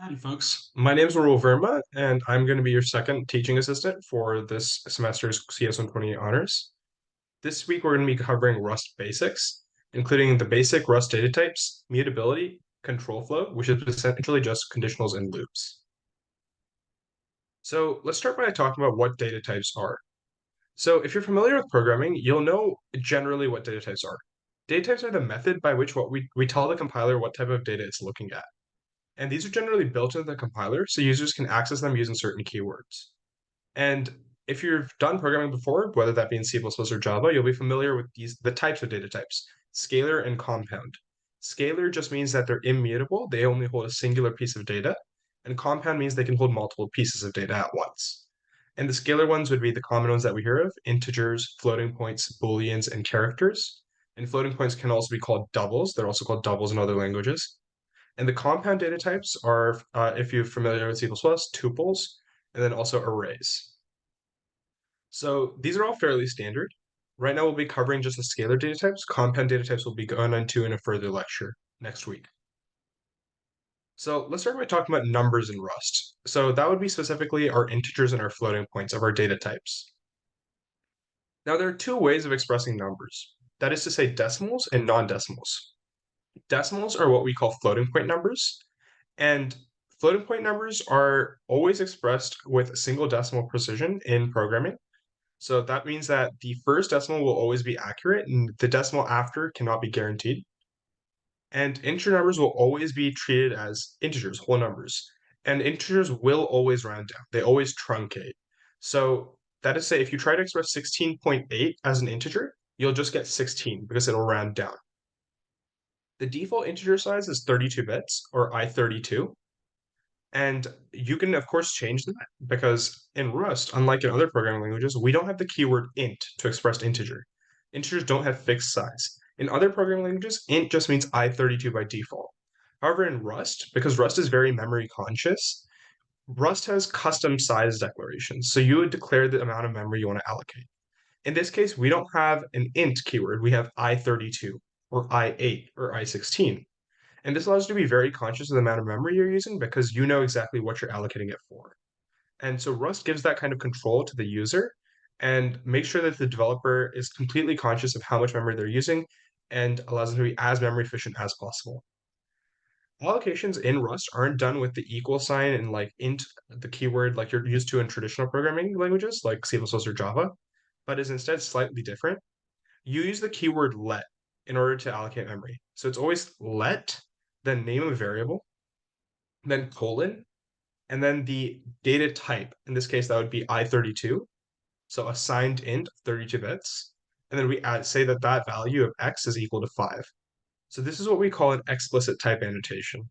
Hi, folks. My name is Arul Verma, and I'm going to be your second teaching assistant for this semester's CS 128 honors. This week, we're going to be covering Rust basics, including the basic Rust data types, mutability, control flow, which is essentially just conditionals and loops. So let's start by talking about what data types are. So if you're familiar with programming, you'll know generally what data types are. Data types are the method by which we tell the compiler what type of data it's looking at. And these are generally built into the compiler, so users can access them using certain keywords. And if you've done programming before, whether that be in C++ or Java, you'll be familiar with the types of data types, scalar and compound. Scalar just means that they're immutable, they only hold a singular piece of data, and compound means they can hold multiple pieces of data at once. And the scalar ones would be the common ones that we hear of, integers, floating points, booleans, and characters. And floating points can also be called doubles. They're also called doubles in other languages. And the compound data types are, if you're familiar with C++, tuples, and then also arrays. So these are all fairly standard. Right now we'll be covering just the scalar data types. Compound data types will be going into in a further lecture next week. So let's start by talking about numbers in Rust. So that would be specifically our integers and our floating points of our data types. Now there are two ways of expressing numbers. That is to say decimals and non-decimals. Decimals are what we call floating point numbers, and floating point numbers are always expressed with a single decimal precision in programming. So that means that the first decimal will always be accurate and the decimal after cannot be guaranteed. And integer numbers will always be treated as integers, whole numbers. And integers will always round down. They always truncate. So that is to say, if you try to express 16.8 as an integer, you'll just get 16 because it'll round down. The default integer size is 32 bits, or I32. And you can, of course, change that because in Rust, unlike in other programming languages, we don't have the keyword int to express integer. Integers don't have fixed size. In other programming languages, int just means I32 by default. However, in Rust, because Rust is very memory conscious, Rust has custom size declarations. So you would declare the amount of memory you want to allocate. In this case, we don't have an int keyword. We have I32 or I8 or I16. And this allows you to be very conscious of the amount of memory you're using because you know exactly what you're allocating it for. And so Rust gives that kind of control to the user and makes sure that the developer is completely conscious of how much memory they're using and allows them to be as memory efficient as possible. Allocations in Rust aren't done with the equal sign and like int the keyword like you're used to in traditional programming languages like C++ or Java, but is instead slightly different. You use the keyword let in order to allocate memory. So it's always let, then name of variable, then colon, and then the data type. In this case, that would be I32. So assigned int 32 bits. And then we say that that value of x is equal to 5. So this is what we call an explicit type annotation.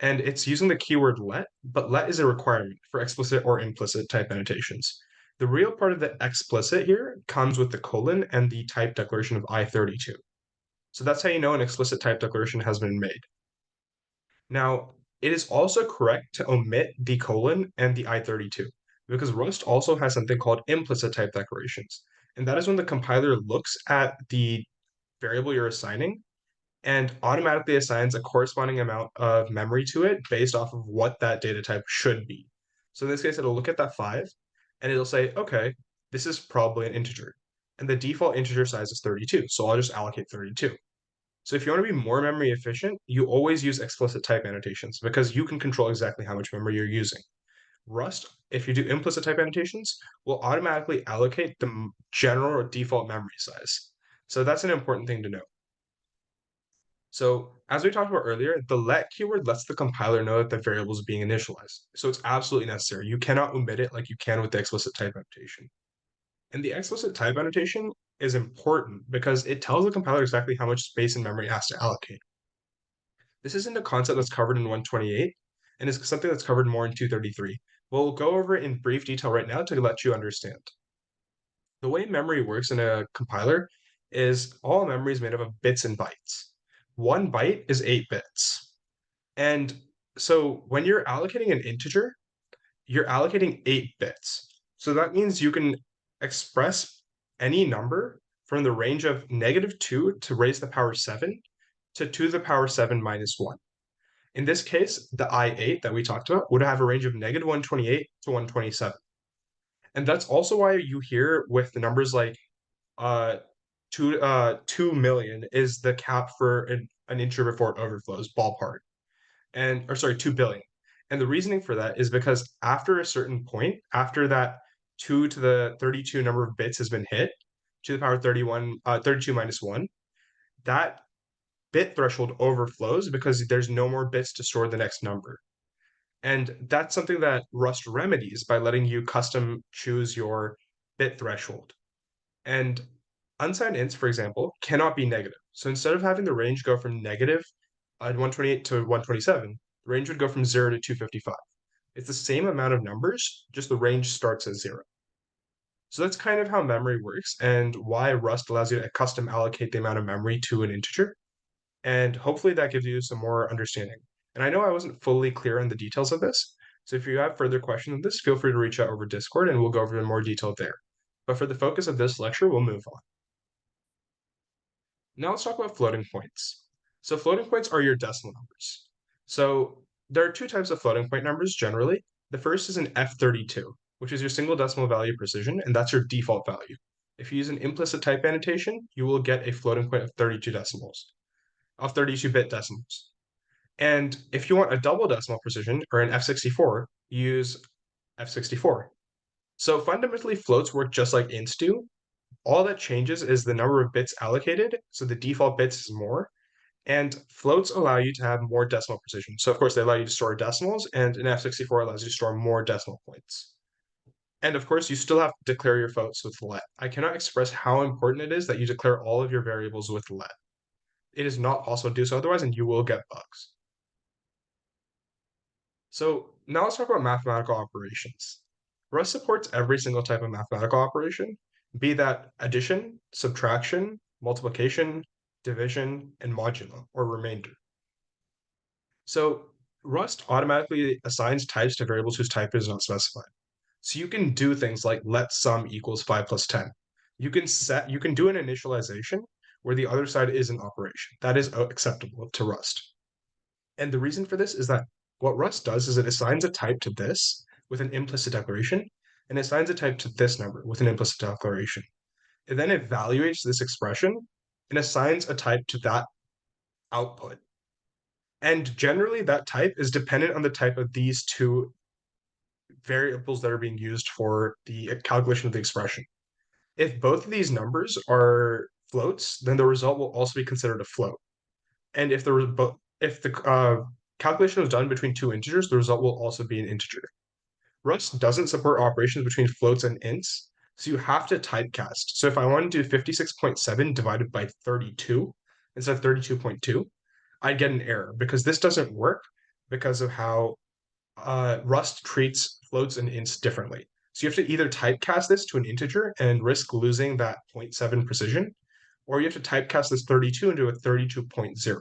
And it's using the keyword let, but let is a requirement for explicit or implicit type annotations. The real part of the explicit here comes with the colon and the type declaration of I32. So that's how you know an explicit type declaration has been made. Now, it is also correct to omit the colon and the I32 because Rust also has something called implicit type declarations. And that is when the compiler looks at the variable you're assigning and automatically assigns a corresponding amount of memory to it based off of what that data type should be. So in this case, it'll look at that 5 and it'll say, okay, this is probably an integer. And the default integer size is 32, so I'll just allocate 32. So if you want to be more memory efficient, you always use explicit type annotations because you can control exactly how much memory you're using. Rust, if you do implicit type annotations, will automatically allocate the general or default memory size. So that's an important thing to know. So as we talked about earlier, the let keyword lets the compiler know that the variable is being initialized. So it's absolutely necessary. You cannot omit it like you can with the explicit type annotation. And the explicit type annotation is important because it tells the compiler exactly how much space and memory it has to allocate. This isn't a concept that's covered in 128, and is something that's covered more in 233. We'll go over it in brief detail right now to let you understand. The way memory works in a compiler is all memory is made up of bits and bytes. One byte is 8 bits. And so when you're allocating an integer, you're allocating 8 bits. So that means you can express any number from the range of -2 to raise to the power 7 to the power 7 minus 1. In this case, the I8 that we talked about would have a range of -128 to 127. And that's also why you hear with the numbers like uh 2 million is the cap for an integer before it overflows, ballpark. And or sorry, 2 billion. And the reasoning for that is because after a certain point, after that 2 to the 32 number of bits has been hit, to the power 31, 32 minus 1, that bit threshold overflows because there's no more bits to store the next number. And that's something that Rust remedies by letting you custom choose your bit threshold. And unsigned ints, for example, cannot be negative. So instead of having the range go from negative 128 to 127, the range would go from 0 to 255. It's the same amount of numbers, just the range starts at 0. So that's kind of how memory works and why Rust allows you to custom allocate the amount of memory to an integer. And hopefully that gives you some more understanding. And I know I wasn't fully clear on the details of this, so if you have further questions on this, feel free to reach out over Discord and we'll go over in more detail there. But for the focus of this lecture, we'll move on. Now let's talk about floating points. So floating points are your decimal numbers. So there are two types of floating point numbers generally. The first is an F32, which is your single decimal value precision, and that's your default value. If you use an implicit type annotation, you will get a floating point of 32 decimals, of 32-bit decimals. And if you want a double decimal precision, or an F64, use F64. So fundamentally, floats work just like ints do. All that changes is the number of bits allocated, so the default bits is more, and floats allow you to have more decimal precision. So of course, they allow you to store decimals, and an F64 allows you to store more decimal points. And of course, you still have to declare your floats with let. I cannot express how important it is that you declare all of your variables with let. It is not possible to do so otherwise, and you will get bugs. So now let's talk about mathematical operations. Rust supports every single type of mathematical operation, be that addition, subtraction, multiplication, division, and modulo, or remainder. So Rust automatically assigns types to variables whose type is not specified. So you can do things like let sum equals 5 plus 10. You can do an initialization where the other side is an operation. That is acceptable to Rust. And the reason for this is that what Rust does is it assigns a type to this with an implicit declaration, and assigns a type to this number with an implicit declaration. It then evaluates this expression and assigns a type to that output. And generally, that type is dependent on the type of these two variables that are being used for the calculation of the expression. If both of these numbers are floats, then the result will also be considered a float. And if the calculation was done between two integers, the result will also be an integer. Rust doesn't support operations between floats and ints, so you have to typecast. So if I want to do 56.7 divided by 32 instead of 32.2, I'd get an error because this doesn't work because of how Rust treats floats and ints differently. So you have to either typecast this to an integer and risk losing that 0.7 precision, or you have to typecast this 32 into a 32.0.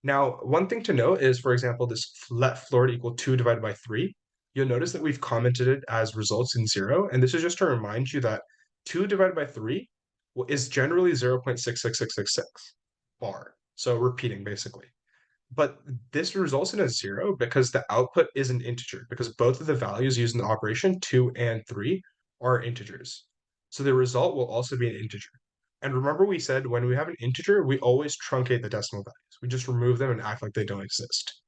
Now, one thing to note is, for example, this let floor equal 2 divided by 3. You'll notice that we've commented it as results in 0, and this is just to remind you that 2 divided by 3 is generally 0.66666 bar. So repeating, basically. But this results in a 0 because the output is an integer, because both of the values used in the operation, 2 and 3, are integers. So the result will also be an integer. And remember we said when we have an integer, we always truncate the decimal values. We just remove them and act like they don't exist.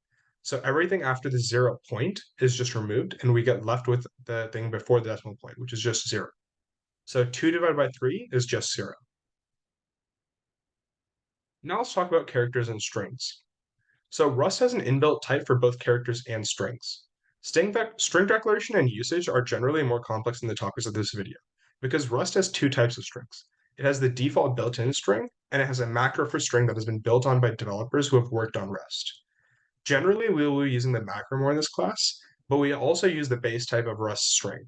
So everything after the 0 point is just removed, and we get left with the thing before the decimal point, which is just 0. So 2 divided by 3 is just 0. Now let's talk about characters and strings. So Rust has an inbuilt type for both characters and strings. String declaration and usage are generally more complex than the topics of this video, because Rust has two types of strings. It has the default built-in string, and it has a macro for string that has been built on by developers who have worked on Rust. Generally, we will be using the macro more in this class, but we also use the base type of Rust string.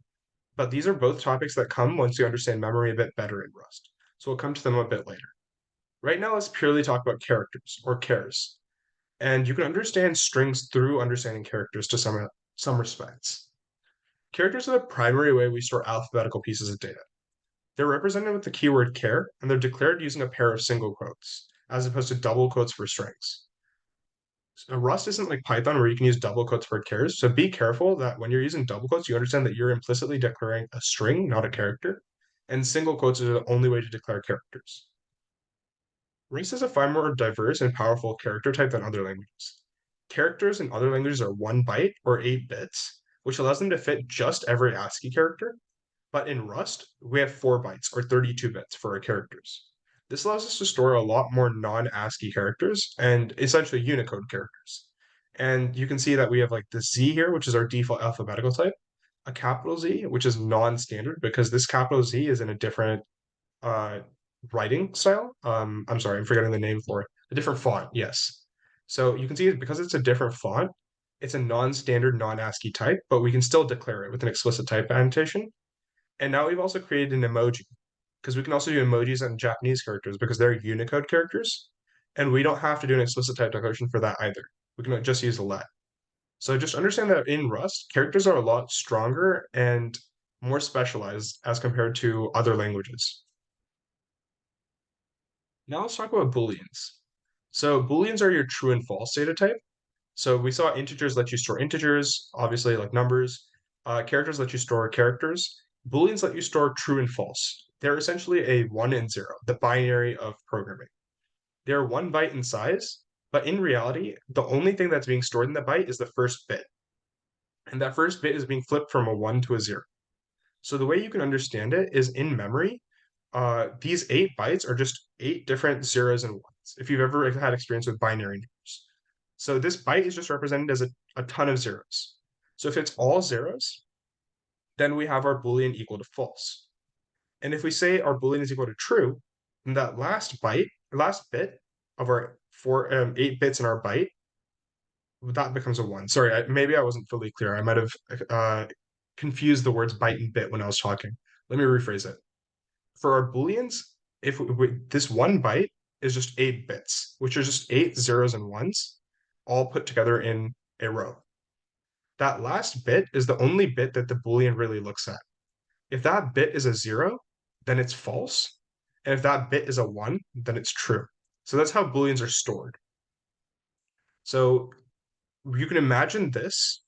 But these are both topics that come once you understand memory a bit better in Rust, so we'll come to them a bit later. Right now, let's purely talk about characters, or chars. And you can understand strings through understanding characters to some respects. Characters are the primary way we store alphabetical pieces of data. They're represented with the keyword char, and they're declared using a pair of single quotes, as opposed to double quotes for strings. So Rust isn't like Python where you can use double quotes for chars. So be careful that when you're using double quotes, you understand that you're implicitly declaring a string, not a character. And single quotes are the only way to declare characters. Rust is a far more diverse and powerful character type than other languages. Characters in other languages are 1 byte or 8 bits, which allows them to fit just every ASCII character. But in Rust, we have 4 bytes or 32 bits for our characters. This allows us to store a lot more non-ASCII characters and essentially Unicode characters. And you can see that we have like the Z here, which is our default alphabetical type, a capital Z, which is non-standard because this capital Z is in a different uh, writing style. I'm sorry, I'm forgetting the name for it. A different font, yes. So you can see because it's a different font, it's a non-standard non-ASCII type, but we can still declare it with an explicit type annotation. And now we've also created an emoji because we can also do emojis on Japanese characters because they're Unicode characters. And we don't have to do an explicit type declaration for that either. We can just use a let. So just understand that in Rust, characters are a lot stronger and more specialized as compared to other languages. Now let's talk about Booleans. So Booleans are your true and false data type. So we saw integers let you store integers, obviously like numbers. Characters let you store characters. Booleans let you store true and false. They're essentially a 1 and 0, the binary of programming. They're 1 byte in size, but in reality, the only thing that's being stored in the byte is the first bit. And that first bit is being flipped from a 1 to a 0. So the way you can understand it is in memory, these 8 bytes are just 8 different zeros and ones, if you've ever had experience with binary numbers. So this byte is just represented as a ton of zeros. So if it's all zeros, then we have our Boolean equal to false. And if we say our Boolean is equal to true, then that last bit of our 8 bits in our byte, that becomes a 1. Sorry, maybe I wasn't fully clear. I might have confused the words byte and bit when I was talking. Let me rephrase it. For our Booleans, if this 1 byte is just 8 bits, which are just 8 zeros and ones, all put together in a row. That last bit is the only bit that the Boolean really looks at. If that bit is a 0, then it's false. And if that bit is a 1, then it's true. So that's how Booleans are stored. So you can imagine this,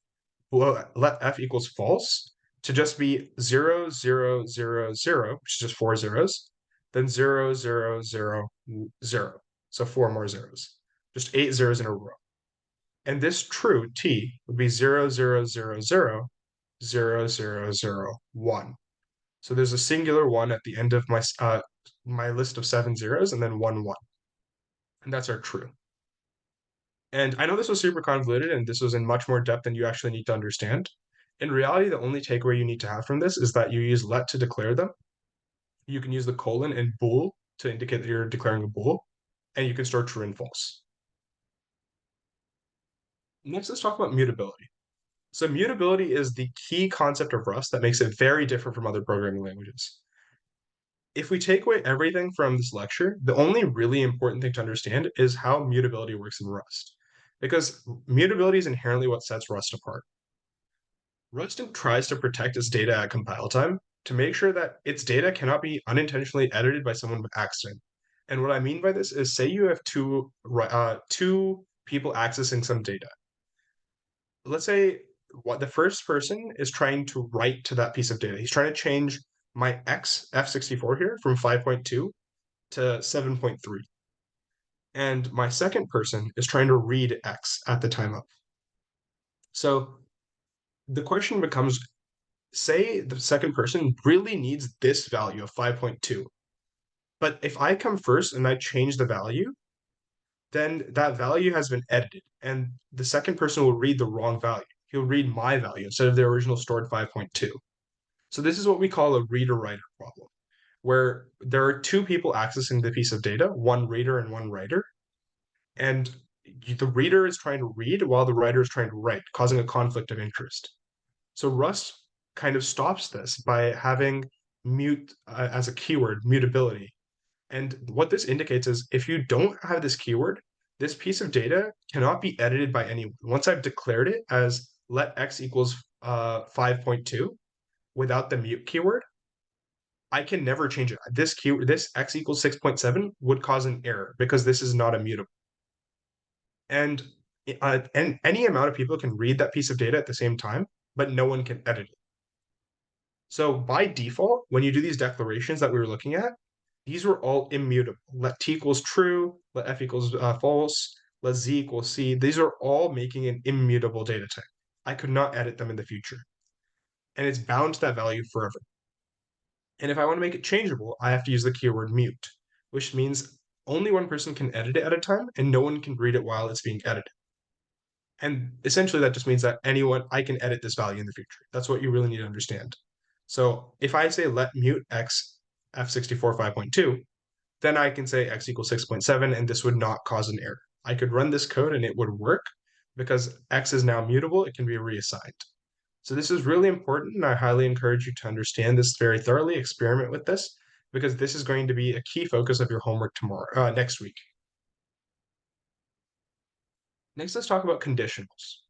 let f equals false, to just be 0, 0, 0, 0, which is just 4 zeros, then 0, 0, 0, 0. So 4 more zeros. Just 8 zeros in a row. And this true, t, would be 0, 0, 0, 0, 0, 0, 0, 1. So there's a singular 1 at the end of my list of 7 zeros, and then 1, 1. And that's our true. And I know this was super convoluted, and this was in much more depth than you actually need to understand. In reality, the only takeaway you need to have from this is that you use let to declare them. You can use the colon and bool to indicate that you're declaring a bool, and you can store true and false. Next, let's talk about mutability. So mutability is the key concept of Rust that makes it very different from other programming languages. If we take away everything from this lecture, the only really important thing to understand is how mutability works in Rust, because mutability is inherently what sets Rust apart. Rust tries to protect its data at compile time to make sure that its data cannot be unintentionally edited by someone with accident. And what I mean by this is, say you have two people accessing some data. Let's say what the first person is trying to write to that piece of data. He's trying to change my F64 here from 5.2 to 7.3. And my second person is trying to read X at the time of. So the question becomes, say the second person really needs this value of 5.2. But if I come first and I change the value, then that value has been edited, and the second person will read the wrong value. He'll read my value instead of the original stored 5.2. So this is what we call a reader-writer problem, where there are two people accessing the piece of data, one reader and one writer, and the reader is trying to read while the writer is trying to write, causing a conflict of interest. So Rust kind of stops this by having mute as a keyword, mutability. And what this indicates is if you don't have this keyword, this piece of data cannot be edited by anyone. Once I've declared it as let x equals 5.2 without the mute keyword, I can never change it. This x equals 6.7 would cause an error because this is not immutable. And and any amount of people can read that piece of data at the same time, but no one can edit it. So by default, when you do these declarations that we were looking at, these were all immutable. Let t equals true, let f equals false, let z equals c. These are all making an immutable data type. I could not edit them in the future. And it's bound to that value forever. And if I want to make it changeable, I have to use the keyword mute, which means only one person can edit it at a time and no one can read it while it's being edited. And essentially that just means that I can edit this value in the future. That's what you really need to understand. So if I say let mute x f64 5.2, then I can say x equals 6.7 and this would not cause an error. I could run this code and it would work because x is now mutable, it can be reassigned. So this is really important, and I highly encourage you to understand this very thoroughly, experiment with this, because this is going to be a key focus of your homework next week. Next, let's talk about conditionals.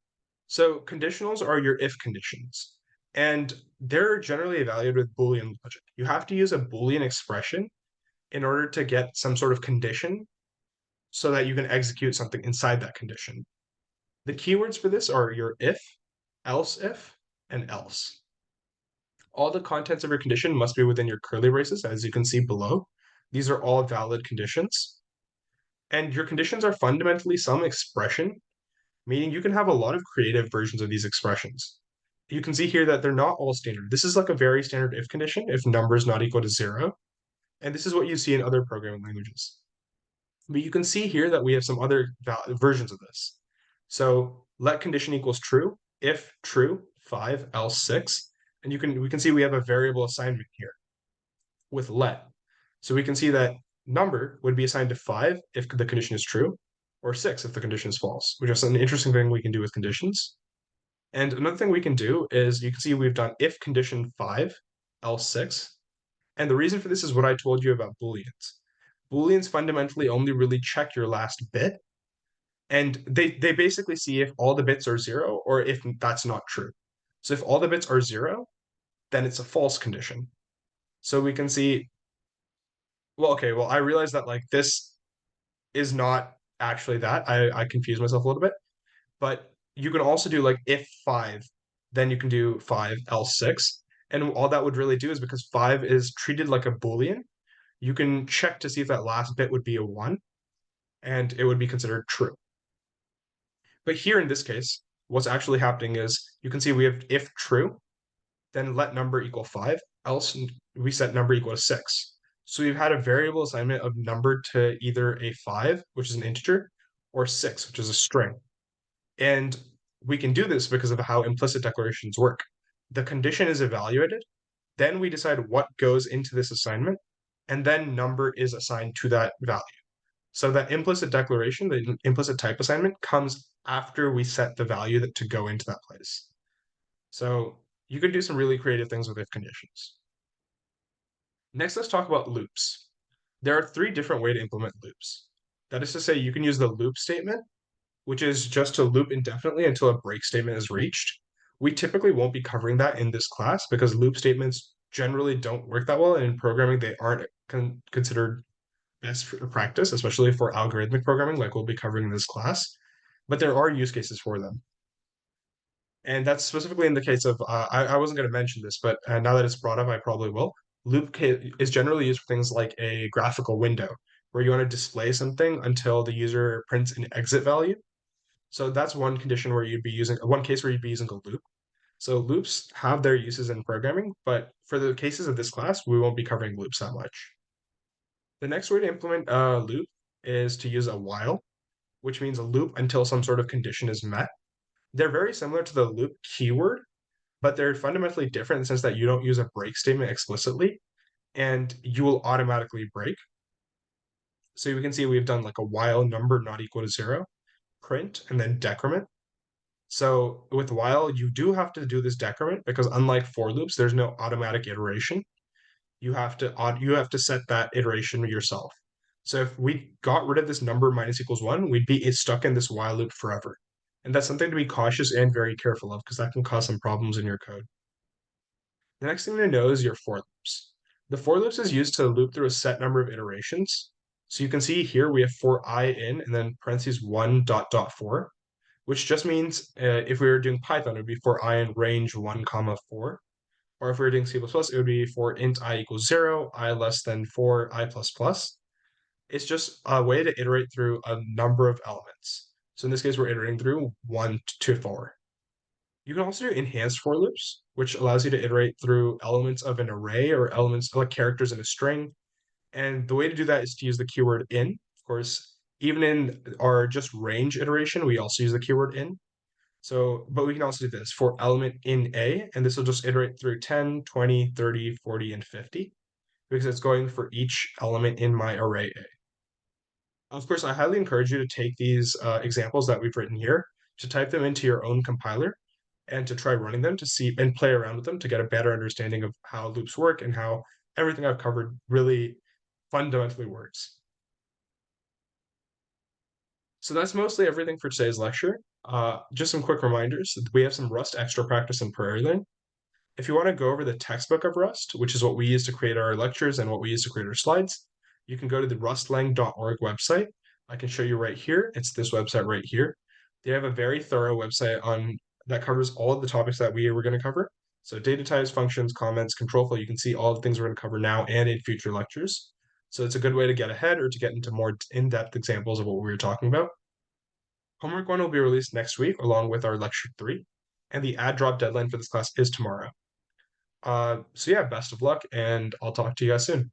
So conditionals are your if conditions, and they're generally evaluated with Boolean logic. You have to use a Boolean expression in order to get some sort of condition so that you can execute something inside that condition. The keywords for this are your if, and else. All the contents of your condition must be within your curly braces, as you can see below. These are all valid conditions. And your conditions are fundamentally some expression, meaning you can have a lot of creative versions of these expressions. You can see here that they're not all standard. This is like a very standard if condition, if number is not equal to 0. And this is what you see in other programming languages. But you can see here that we have some other versions of this. So let condition equals true, if true, 5, else 6. And we can see we have a variable assignment here with let. So we can see that number would be assigned to 5 if the condition is true, or 6 if the condition is false, which is an interesting thing we can do with conditions. And another thing we can do is you can see we've done if condition 5, else 6. And the reason for this is what I told you about Booleans. Booleans fundamentally only really check your last bit, and they basically see if all the bits are 0 or if that's not true. So if all the bits are 0, then it's a false condition. So we can see, well, okay, well, I realize that like this is not actually that. I confuse myself a little bit, but you can also do like if 5, then you can do 5 else 6. And all that would really do is because 5 is treated like a Boolean, you can check to see if that last bit would be a 1, and it would be considered true. But here in this case, what's actually happening is you can see we have if true, then let number equal 5, else we set number equal to 6. So we've had a variable assignment of number to either a 5, which is an integer, or 6, which is a string. And we can do this because of how implicit declarations work. The condition is evaluated, then we decide what goes into this assignment, and then number is assigned to that value. So that implicit declaration, the implicit type assignment, comes after we set the value to go into that place. So you can do some really creative things with if conditions. Next, let's talk about loops. There are 3 different ways to implement loops. That is to say, you can use the loop statement, which is just to loop indefinitely until a break statement is reached. We typically won't be covering that in this class because loop statements generally don't work that well, and in programming, they aren't considered best practice, especially for algorithmic programming, like we'll be covering in this class. But there are use cases for them. And that's specifically in the case of, I wasn't going to mention this, but now that it's brought up, I probably will. Loop is generally used for things like a graphical window, where you want to display something until the user prints an exit value. So that's one condition where one case where you'd be using a loop. So loops have their uses in programming, but for the cases of this class, we won't be covering loops that much. The next way to implement a loop is to use a while, which means a loop until some sort of condition is met. They're very similar to the loop keyword, but they're fundamentally different in the sense that you don't use a break statement explicitly, and you will automatically break. So we can see we've done like a while number not equal to 0, print, and then decrement. So with while, you do have to do this decrement because unlike for loops, there's no automatic iteration. You have to set that iteration yourself. So if we got rid of this number minus equals 1, we'd be stuck in this while loop forever. And that's something to be cautious and very careful of because that can cause some problems in your code. The next thing to know is your for loops. The for loops is used to loop through a set number of iterations. So you can see here we have for I in and then parentheses 1 dot dot 4. which just means if we were doing Python, it would be for I in range 1, comma 4. Or if we were doing C++, it would be for int I equals 0, I less than 4, I plus plus. It's just a way to iterate through a number of elements. So in this case, we're iterating through 1 to 4. You can also do enhanced for loops, which allows you to iterate through elements of an array or elements like characters in a string. And the way to do that is to use the keyword in. Of course, even in our just range iteration, we also use the keyword in. So, but we can also do this for element in A, and this will just iterate through 10, 20, 30, 40, and 50, because it's going for each element in my array A. Of course, I highly encourage you to take these examples that we've written here, to type them into your own compiler, and to try running them to see and play around with them to get a better understanding of how loops work and how everything I've covered really fundamentally works. So that's mostly everything for today's lecture. Just some quick reminders. We have some Rust extra practice and Prairie Learn. If you want to go over the textbook of Rust, which is what we use to create our lectures and what we use to create our slides, you can go to the rustlang.org website. I can show you right here. It's this website right here. They have a very thorough website on that covers all of the topics that we were going to cover. So data types, functions, comments, control flow. You can see all the things we're going to cover now and in future lectures. So it's a good way to get ahead or to get into more in-depth examples of what we were talking about. Homework 1 will be released next week along with our lecture 3, and the add drop deadline for this class is tomorrow. So yeah, best of luck, and I'll talk to you guys soon.